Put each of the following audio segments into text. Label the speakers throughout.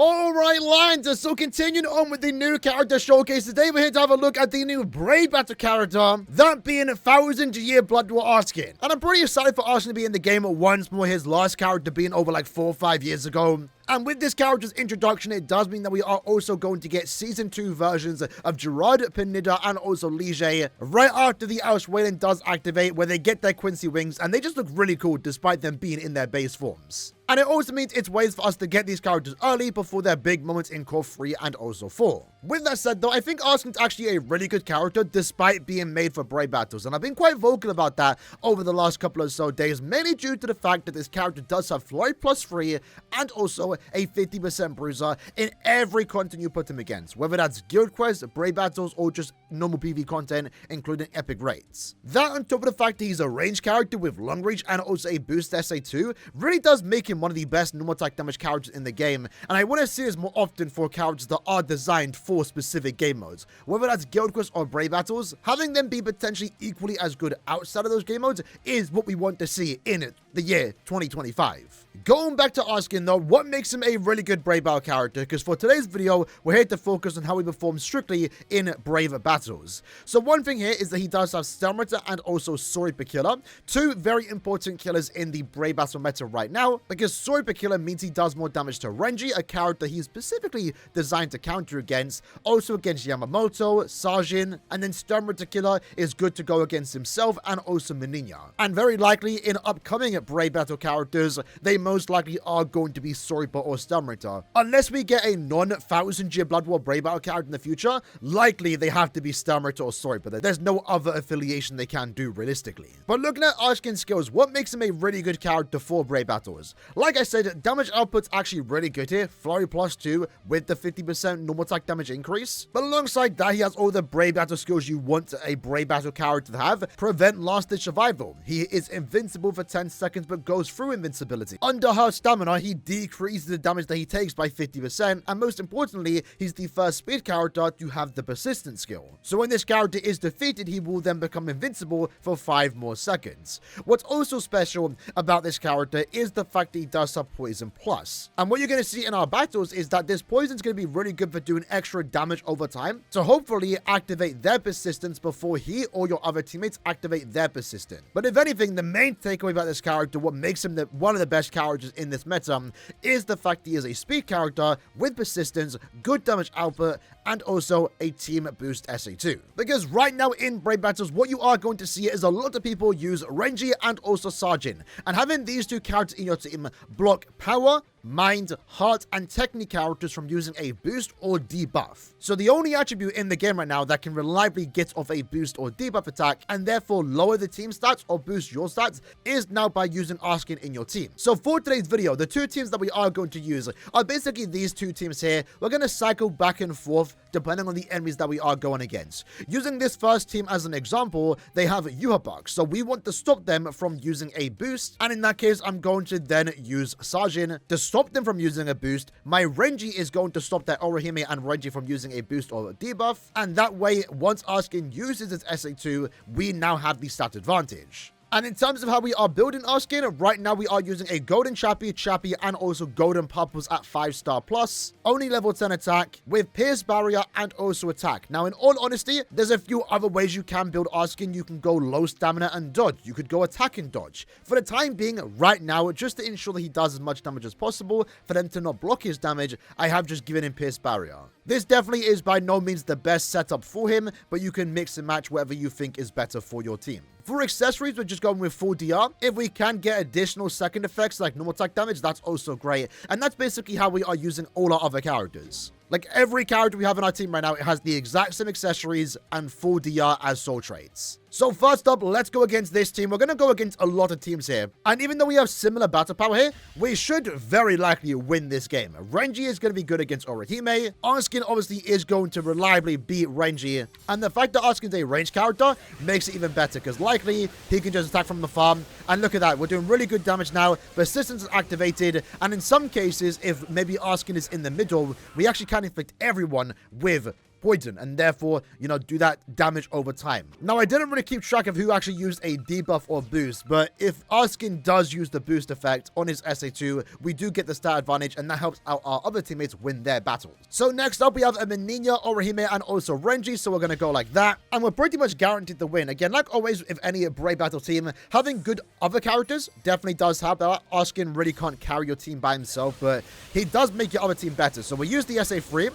Speaker 1: Alright, Lions, so continuing on with the new character showcase, today we're here to have a look at the new Brave Battle character, that being 1000-year Blood War ASKIN. And I'm pretty excited for ASKIN to be in the game once more, his last character being over like 4 or 5 years ago. And with this character's introduction, it does mean that we are also going to get Season 2 versions of Gerard, Pineda, and also Lige right after the Ausweilen does activate, where they get their Quincy wings, and they just look really cool despite them being in their base forms. And it also means it's ways for us to get these characters early before their big moments in Core 3 and also 4. With that said though, I think ASKIN's actually a really good character despite being made for Brave Battles, and I've been quite vocal about that over the last couple of so days, mainly due to the fact that this character does have Floyd +3 and also a 50% bruiser in every content you put him against, whether that's Guild Quests, Brave Battles, or just normal PV content, including epic raids. That on top of the fact that he's a range character with long reach and also a boost SA2 really does make him one of the best normal attack damage characters in the game, and I want to see this more often for characters that are designed for specific game modes, whether that's Guild Quests or Brave Battles. Having them be potentially equally as good outside of those game modes is what we want to see in the year 2025. Going back to ASKIN though, what makes him a really good Brave Battle character? Because for today's video, we're here to focus on how he performs strictly in Brave Battles. So one thing here is that he does have Stamina and also Sword Killer, two very important killers in the Brave Battle meta right now, because Sword Killer means he does more damage to Renji, a character he's specifically designed to counter against, also against Yamamoto, Sajin, and then Stamina Killer is good to go against himself and also Meninya. And very likely in upcoming Brave Battle characters, they most likely are going to be Soripa or Stamina. Unless we get a non-1000-year Blood War Brave Battle character in the future, likely they have to be Stamina or Soripa. There's no other affiliation they can do realistically. But looking at ASKIN's skills, what makes him a really good character for Brave Battles? Like I said, damage output's actually really good here, Flurry +2 with the 50% normal attack damage increase. But alongside that, he has all the Brave Battle skills you want a Brave Battle character to have. Prevent Last Ditch Survival. He is invincible for 10 seconds but goes through invincibility. Under her stamina, he decreases the damage that he takes by 50%, and most importantly, he's the first speed character to have the persistent skill. So when this character is defeated, he will then become invincible for 5 more seconds. What's also special about this character is the fact that he does have Poison Plus. And what you're going to see in our battles is that this poison is going to be really good for doing extra damage over time, to hopefully activate their persistence before he or your other teammates activate their persistence. But if anything, the main takeaway about this character, what makes him one of the best characters in this meta, is the fact he is a speed character with persistence, good damage output, and also a team boost SA2. Because right now in Brave Battles, what you are going to see is a lot of people use Renji and also Sajin, and having these two characters in your team block power, mind, heart, and technique characters from using a boost or debuff. So the only attribute in the game right now that can reliably get off a boost or debuff attack and therefore lower the team stats or boost your stats is now by using ASKIN in your team. So for today's video, the two teams that we are going to use are basically these two teams here. We're going to cycle back and forth depending on the enemies that we are going against. Using this first team as an example, they have Yuhabak, so we want to stop them from using a boost, and in that case, I'm going to then use Sajin to stop them from using a boost. My Renji is going to stop that Orihime and Renji from using a boost or a debuff, and that way, once ASKIN uses its SA2, we now have the stat advantage. And in terms of how we are building ASKIN, right now we are using a Golden Chappie, and also Golden Purples at 5-star plus, only level 10 attack, with Pierce Barrier and also attack. Now, in all honesty, there's a few other ways you can build ASKIN. You can go low stamina and dodge. You could go attack and dodge. For the time being, right now, just to ensure that he does as much damage as possible, for them to not block his damage, I have just given him Pierce Barrier. This definitely is by no means the best setup for him, but you can mix and match whatever you think is better for your team. For accessories, we're just going with full DR. If we can get additional second effects like normal attack damage, that's also great. And that's basically how we are using all our other characters. Like every character we have in our team right now, it has the exact same accessories and full DR as soul traits. So first up, let's go against this team. We're going to go against a lot of teams here. And even though we have similar battle power here, we should very likely win this game. Renji is going to be good against Orihime. ASKIN obviously is going to reliably beat Renji. And the fact that ASKIN's a range character makes it even better, because likely he can just attack from the farm. And look at that. We're doing really good damage now. Persistence is activated. And in some cases, if maybe ASKIN is in the middle, we actually can inflict everyone with poison and therefore, do that damage over time. Now, I didn't really keep track of who actually used a debuff or boost, but if ASKIN does use the boost effect on his SA2, we do get the stat advantage, and that helps out our other teammates win their battles. So next up, we have a Menina, Orihime, and also Renji, so we're going to go like that, and we're pretty much guaranteed to win. Again, like always, if any Brave Battle team, having good other characters definitely does help out. ASKIN really can't carry your team by himself, but he does make your other team better. So we use the SA3.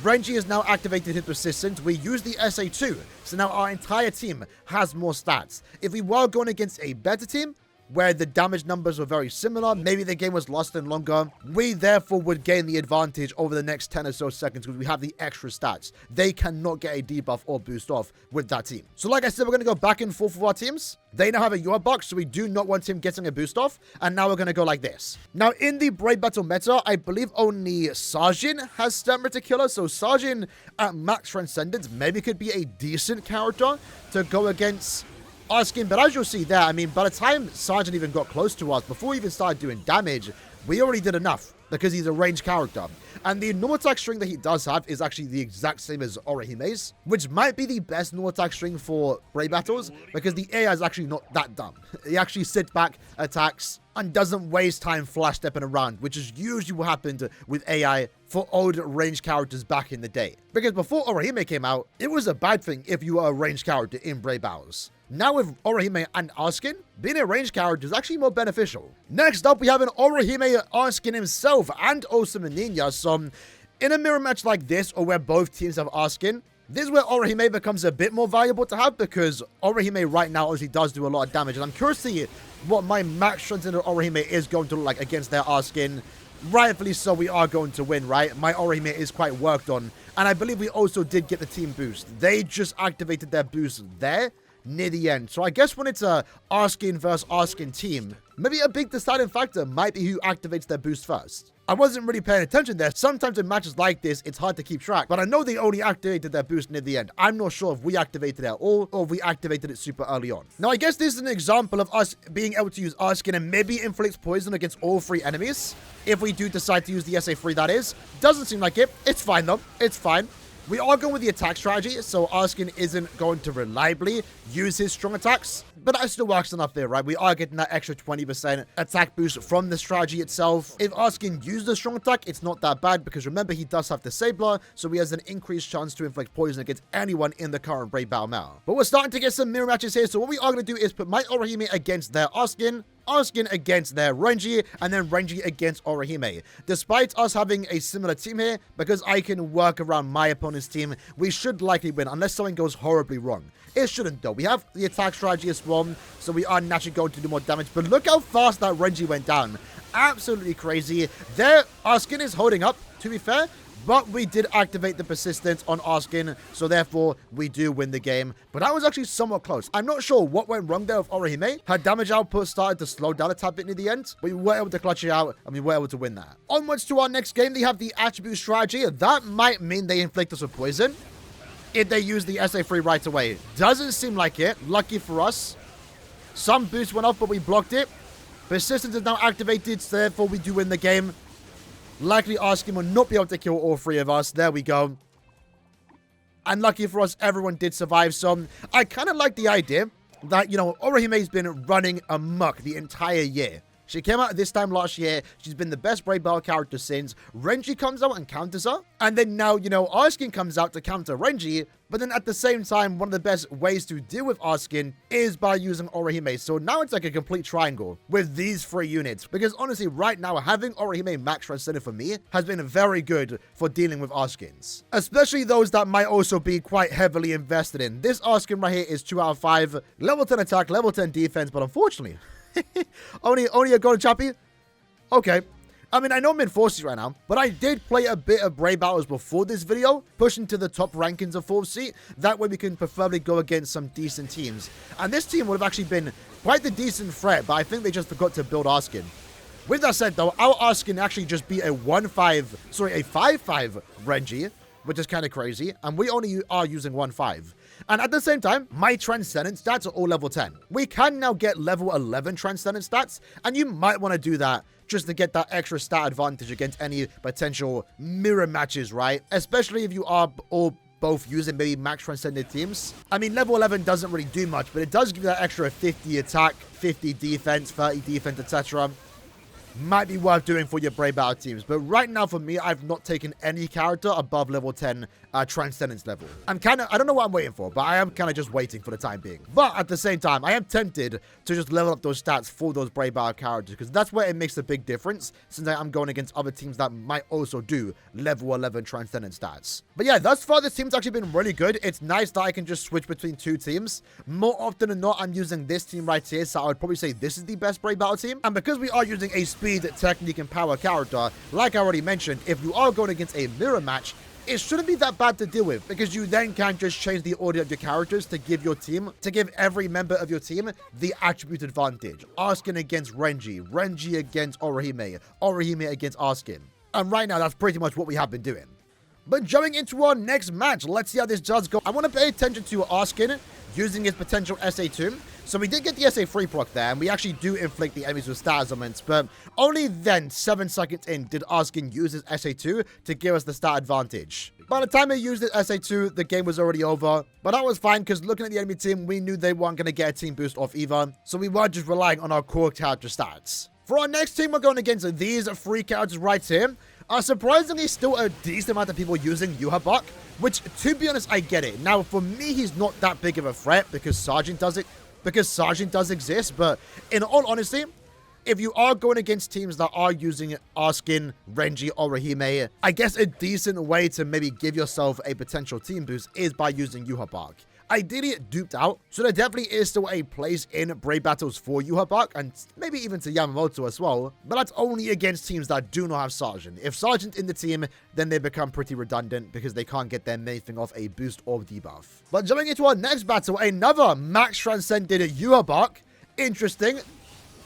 Speaker 1: Renji has now activated his persistence. We use the SA2, so now our entire team has more stats. If we were going against a better team, where the damage numbers were very similar, maybe the game was lost in longer, we therefore would gain the advantage over the next 10 or so seconds because we have the extra stats. They cannot get a debuff or boost off with that team. So like I said, we're going to go back and forth with our teams. They now have a Your box, so we do not want him getting a boost off, and now we're going to go like this. Now, in the Brave Battle meta, I believe only Sajin has Stamina to Killer, so Sajin at max Transcendence maybe could be a decent character to go against ASKIN, but as you'll see there, I mean, by the time Sergeant even got close to us, before we even started doing damage, we already did enough because he's a ranged character. And the normal attack string that he does have is actually the exact same as Orihime's, which might be the best normal attack string for Brave Battles because the AI is actually not that dumb. He actually sits back, attacks, and doesn't waste time flash stepping around, which is usually what happened with AI for old ranged characters back in the day. Because before Orihime came out, it was a bad thing if you were a ranged character in Brave Battles. Now with Orihime and ASKIN, being a ranged character is actually more beneficial. Next up, we have an Orihime ASKIN himself and also Menina. So in a mirror match like this, or where both teams have ASKIN, this is where Orihime becomes a bit more valuable to have because Orihime right now obviously does do a lot of damage. And I'm curious to see what my max strength in Orihime is going to look like against their ASKIN. Rightfully so, we are going to win, right? My Orihime is quite worked on. And I believe we also did get the team boost. They just activated their boost there near the end. So I guess when it's a ASKIN versus ASKIN team, maybe a big deciding factor might be who activates their boost first. I wasn't really paying attention there. Sometimes in matches like this, it's hard to keep track. But I know they only activated their boost near the end. I'm not sure if we activated it at all or if we activated it super early on. Now, I guess this is an example of us being able to use ASKIN and maybe inflicts poison against all three enemies. If we do decide to use the SA3, that is. Doesn't seem like it. It's fine, though. It's fine. We are going with the attack strategy, so ASKIN isn't going to reliably use his strong attacks, but that still works enough there, right? We are getting that extra 20% attack boost from the strategy itself. If ASKIN uses a strong attack, it's not that bad, because remember, he does have the Sabler, so he has an increased chance to inflict poison against anyone in the current Brave Battle now. But we're starting to get some mirror matches here, so what we are going to do is put my Orihime against their ASKIN, ASKIN against their Renji, and then Renji against Orihime. Despite us having a similar team here, because I can work around my opponent's team, we should likely win, unless something goes horribly wrong. It shouldn't, though. We have the attack strategy as well, so we are naturally going to do more damage. But look how fast that Renji went down. Absolutely crazy. There, ASKIN is holding up, to be fair. But we did activate the persistence on ASKIN, so therefore we do win the game. But that was actually somewhat close. I'm not sure what went wrong there with Orihime. Her damage output started to slow down a tad bit near the end, but we were able to clutch it out, and we were able to win that. Onwards to our next game, they have the attribute strategy. That might mean they inflict us with poison if they use the SA3 right away. Doesn't seem like it. Lucky for us. Some boost went off, but we blocked it. Persistence is now activated, so therefore we do win the game. Likely ASKIN will not be able to kill all three of us. There we go. And lucky for us, everyone did survive. So I kind of like the idea that, Orihime's been running amok the entire year. She came out this time last year. She's been the best Brave Battle character since. Renji comes out and counters her. And then now, ASKIN comes out to counter Renji. But then at the same time, one of the best ways to deal with ASKIN is by using Orihime. So now it's like a complete triangle with these three units. Because honestly, right now, having Orihime max transcended for me has been very good for dealing with ASKINs. Especially those that might also be quite heavily invested in. This ASKIN right here is 2 out of 5. Level 10 attack, level 10 defense. But unfortunately, only a gold chappy? Okay. I mean, I know I'm in 40s right now, but I did play a bit of Brave Battles before this video, pushing to the top rankings of 4th seat. That way we can preferably go against some decent teams. And this team would have actually been quite the decent threat, but I think they just forgot to build ASKIN. With that said, though, our ASKIN actually just beat a 5-5 Renji, which is kind of crazy, and we only are using 1-5. And at the same time, my Transcendent stats are all level 10. We can now get level 11 Transcendent stats, and you might want to do that just to get that extra stat advantage against any potential mirror matches, right? Especially if you are all both using maybe max transcended teams. I mean, level 11 doesn't really do much, but it does give you that extra 50 attack, 50 defense, 30 defense, etc. Might be worth doing for your Brave Battle teams. But right now, for me, I've not taken any character above level 10 Transcendence level. I don't know what I'm waiting for, but I am kind of just waiting for the time being. But at the same time, I am tempted to just level up those stats for those Brave Battle characters, because that's where it makes a big difference, since I'm going against other teams that might also do level 11 Transcendence stats. But yeah, thus far, this team's actually been really good. It's nice that I can just switch between two teams. More often than not, I'm using this team right here, so I would probably say this is the best Brave Battle team. And because we are using a speed, technique, and power character, like I already mentioned, if you are going against a mirror match, it shouldn't be that bad to deal with, because you then can just change the order of your characters to give every member of your team the attribute advantage. ASKIN against Renji, Renji against Orihime, Orihime against ASKIN. And right now, that's pretty much what we have been doing. But jumping into our next match, let's see how this does go. I want to pay attention to ASKIN using his potential SA2. So we did get the SA3 proc there, and we actually do inflict the enemies with stat ailments, but only then, 7 seconds in, did ASKIN use his SA2 to give us the stat advantage. By the time he used his SA2, the game was already over, but that was fine, because looking at the enemy team, we knew they weren't going to get a team boost off either, so we were just relying on our core character stats. For our next team, we're going against these 3 characters right here. Surprisingly, still a decent amount of people using Yuhabak, which, to be honest, I get it. Now, for me, he's not that big of a threat, because Sergeant does exist, but in all honesty, if you are going against teams that are using ASKIN, Renji, Orihime, I guess a decent way to maybe give yourself a potential team boost is by using Yuhabak. Ideally, it duped out, so there definitely is still a place in Brave Battles for Yuhabak, and maybe even to Yamamoto as well, but that's only against teams that do not have Sergeant. If Sergeant's in the team, then they become pretty redundant, because they can't get their main thing off a boost or debuff. But jumping into our next battle, another max transcended Yuhabak. Interesting.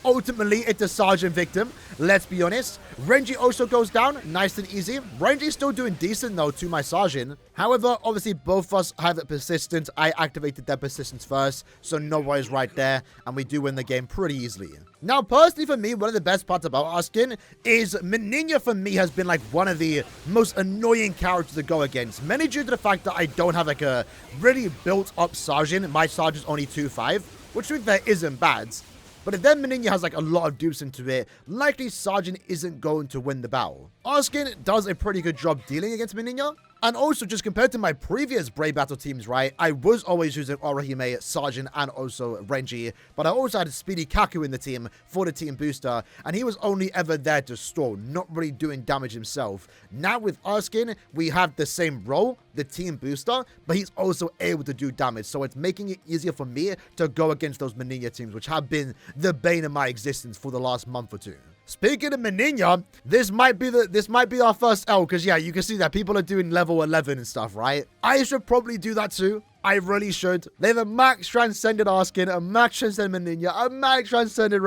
Speaker 1: Ultimately, it's a Sergeant victim, let's be honest. Renji also goes down, nice and easy. Renji's still doing decent, though, to my Sergeant. However, obviously, both of us have persistence. I activated their persistence first, so no worries right there, and we do win the game pretty easily. Now, personally, for me, one of the best parts about ASKIN is Meninya, for me, has been, like, one of the most annoying characters to go against. Mainly due to the fact that I don't have, like, a really built-up Sergeant. My Sergeant's only 2-5, which, to be fair, isn't bad. But if then Meninya has like a lot of dupes into it, likely Sergeant isn't going to win the battle. ASKIN does a pretty good job dealing against Meninya. And also, just compared to my previous Brave Battle teams, right, I was always using Orihime, Sergeant, and also Renji, but I also had Speedy Kaku in the team for the team booster, and he was only ever there to stall, not really doing damage himself. Now with ASKIN, we have the same role, the team booster, but he's also able to do damage, so it's making it easier for me to go against those Meninya teams, which have been the bane of my existence for the last month or two. Speaking of Meninya, this might be our first L, because yeah, you can see that people are doing level 11 and stuff, right? I should probably do that too. I really should. They have a max transcended ASKIN, a max transcended Meninya, a max transcended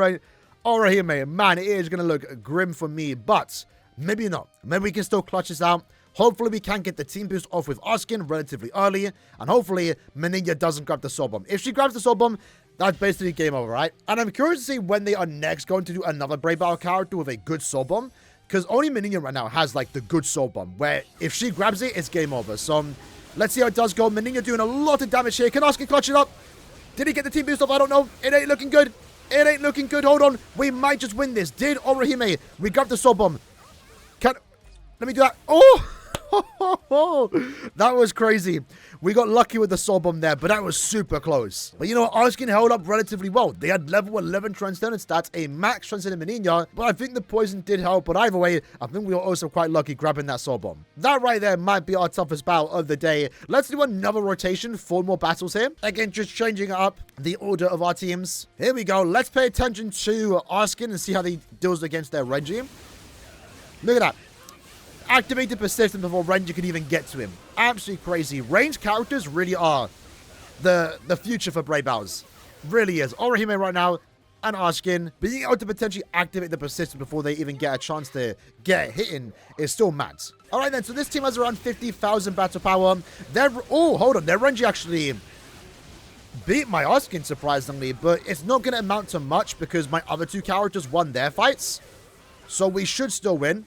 Speaker 1: Orihime. Man, it is going to look grim for me, but maybe not. Maybe we can still clutch this out. Hopefully, we can get the team boost off with ASKIN relatively early, and hopefully, Meninya doesn't grab the soul bomb. If she grabs the soul bomb, that's basically game over, right? And I'm curious to see when they are next going to do another Brave Battle character with a good soul bomb, because only Meninya right now has, like, the good soul bomb, where if she grabs it, it's game over. So, let's see how it does go. Meninya doing a lot of damage here. Can ASKIN clutch it up? Did he get the team boost off? I don't know. It ain't looking good. It ain't looking good. Hold on. We might just win this. Did Orihime? We grabbed the soul bomb. Let me do that. Oh! That was crazy. We got lucky with the soul bomb there, but that was super close. But you know what? ASKIN held up relatively well. They had level 11 transcendent stats, a max transcendent Meninya, but I think the poison did help. But either way, I think we were also quite lucky grabbing that soul bomb. That right there might be our toughest battle of the day. Let's do another rotation, 4 more battles here. Again, just changing up the order of our teams. Here we go. Let's pay attention to ASKIN and see how he deals against their Renji. Look at that. Activated persistence before Renji can even get to him. Absolutely crazy. Ranged characters really are the future for Brave Battles. Really is. Orihime right now and ASKIN being able to potentially activate the persistence before they even get a chance to get hit in is still mad. Alright then, so this team has around 50,000 battle power. Hold on. Their Renji actually beat my ASKIN surprisingly, but it's not going to amount to much because my other 2 characters won their fights. So we should still win.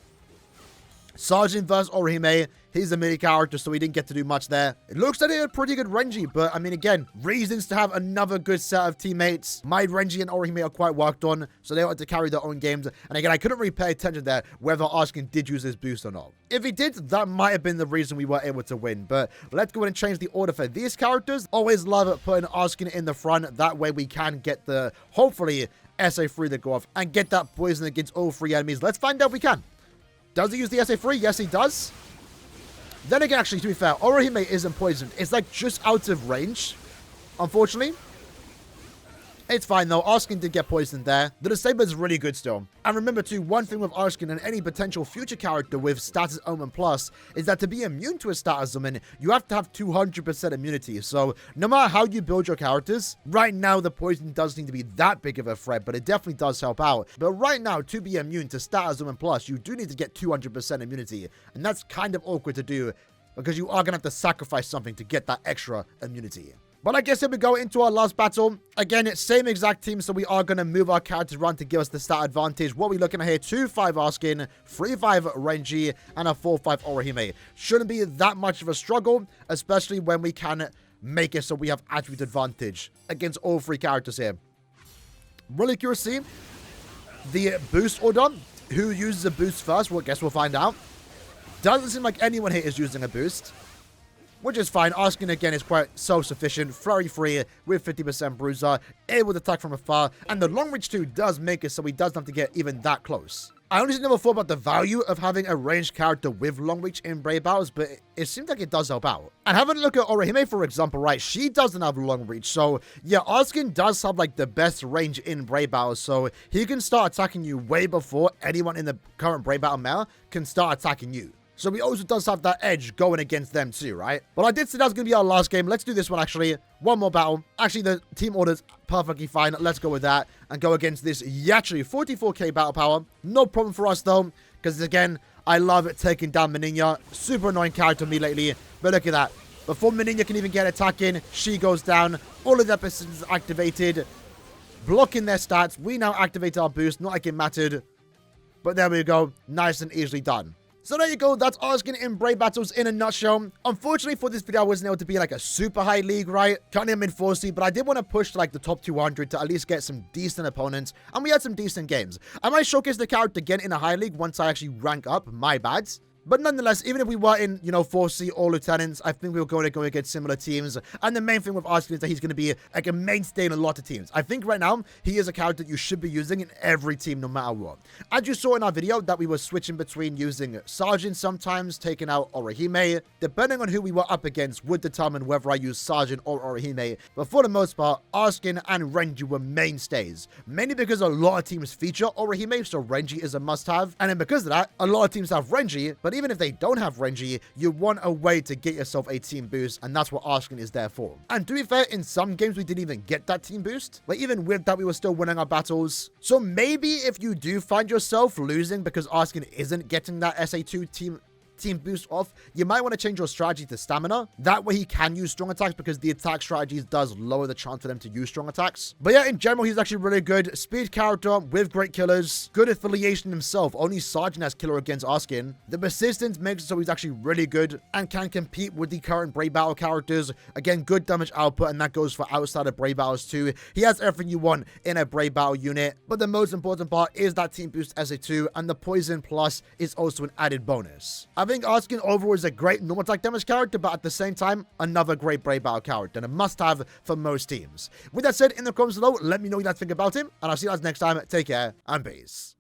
Speaker 1: Sergeant versus Orihime. He's a mini character, so he didn't get to do much there. It looks like they had pretty good Renji, but I mean, again, reasons to have another good set of teammates. My Renji and Orihime are quite worked on, so they wanted to carry their own games. And again, I couldn't really pay attention there whether ASKIN did use his boost or not. If he did, that might have been the reason we were able to win. But let's go ahead and change the order for these characters. Always love putting ASKIN in the front. That way we can get the, hopefully, SA3 to go off and get that poison against all 3 enemies. Let's find out if we can. Does he use the SA3? Yes, he does. Then again, actually, to be fair, Orihime isn't poisoned. It's like just out of range, unfortunately. It's fine, though. ASKIN did get poisoned there. The Disabler is really good still. And remember, too, one thing with ASKIN and any potential future character with Status Omen Plus is that to be immune to a Status Omen, you have to have 200% immunity. So, no matter how you build your characters, right now, the poison doesn't seem to be that big of a threat, but it definitely does help out. But right now, to be immune to Status Omen Plus, you do need to get 200% immunity. And that's kind of awkward to do because you are going to have to sacrifice something to get that extra immunity. But I guess here we go into our last battle. Again, it's same exact team, so we are going to move our characters around to give us the stat advantage. What are we looking at here? 2-5 ASKIN, 3-5 Renji, and a 4-5 Orihime. Shouldn't be that much of a struggle, especially when we can make it so we have attribute advantage against all 3 characters here. Really curious to see the boost order. Who uses a boost first? Well, I guess we'll find out. Doesn't seem like anyone here is using a boost, which is fine. ASKIN, again, is quite self-sufficient. Flurry free with 50% bruiser. Able to attack from afar. And the long reach, too, does make it so he doesn't have to get even that close. I honestly never thought about the value of having a ranged character with long reach in Brave battles, but it seems like it does help out. And having a look at Orihime, for example, right? She doesn't have long reach. So, yeah, ASKIN does have, like, the best range in Brave battles. So, he can start attacking you way before anyone in the current Brave battle meta can start attacking you. So he also does have that edge going against them too, right? But I did say that was going to be our last game. Let's do this one, actually. One more battle. Actually, the team order's perfectly fine. Let's go with that and go against this Yachi. 44k battle power. No problem for us, though, because, again, I love it taking down Meninya. Super annoying character to me lately. But look at that. Before Meninya can even get attack in, she goes down. All of their positions activated. Blocking their stats. We now activate our boost. Not like it mattered. But there we go. Nice and easily done. So there you go, that's ASKIN in Brave Battles in a nutshell. Unfortunately for this video, I wasn't able to be like a super high league, right? Currently I'm in 4C, but I did want to push to like the top 200 to at least get some decent opponents. And we had some decent games. I might showcase the character again in a high league once I actually rank up, my bad. But nonetheless, even if we were in, 4C or Lieutenants, I think we were going to go against similar teams. And the main thing with ASKIN is that he's going to be like a mainstay in a lot of teams. I think right now, he is a character you should be using in every team, no matter what. As you saw in our video, that we were switching between using Sergeant sometimes, taking out Orihime. Depending on who we were up against would determine whether I use Sergeant or Orihime. But for the most part, ASKIN and Renji were mainstays. Mainly because a lot of teams feature Orihime, so Renji is a must-have. And then because of that, a lot of teams have Renji, but even if they don't have Renji, you want a way to get yourself a team boost, and that's what ASKIN is there for. And to be fair, in some games we didn't even get that team boost, but even with that we were still winning our battles. So maybe if you do find yourself losing because ASKIN isn't getting that SA2 team boost off, you might want to change your strategy to stamina. That way he can use strong attacks because the attack strategies does lower the chance for them to use strong attacks. But yeah, in general, he's actually really good. Speed character with great killers. Good affiliation himself. Only Sergeant has killer against ASKIN. The persistence makes it so he's actually really good and can compete with the current Brave Battle characters. Again, good damage output, and that goes for outside of Brave Battles too. He has everything you want in a Brave Battle unit. But the most important part is that team boost SA2, and the poison plus is also an added bonus. I think ASKIN overall is a great normal attack damage character, but at the same time, another great Brave Battle character, and a must-have for most teams. With that said, in the comments below, let me know what you guys think about him, and I'll see you guys next time. Take care, and peace.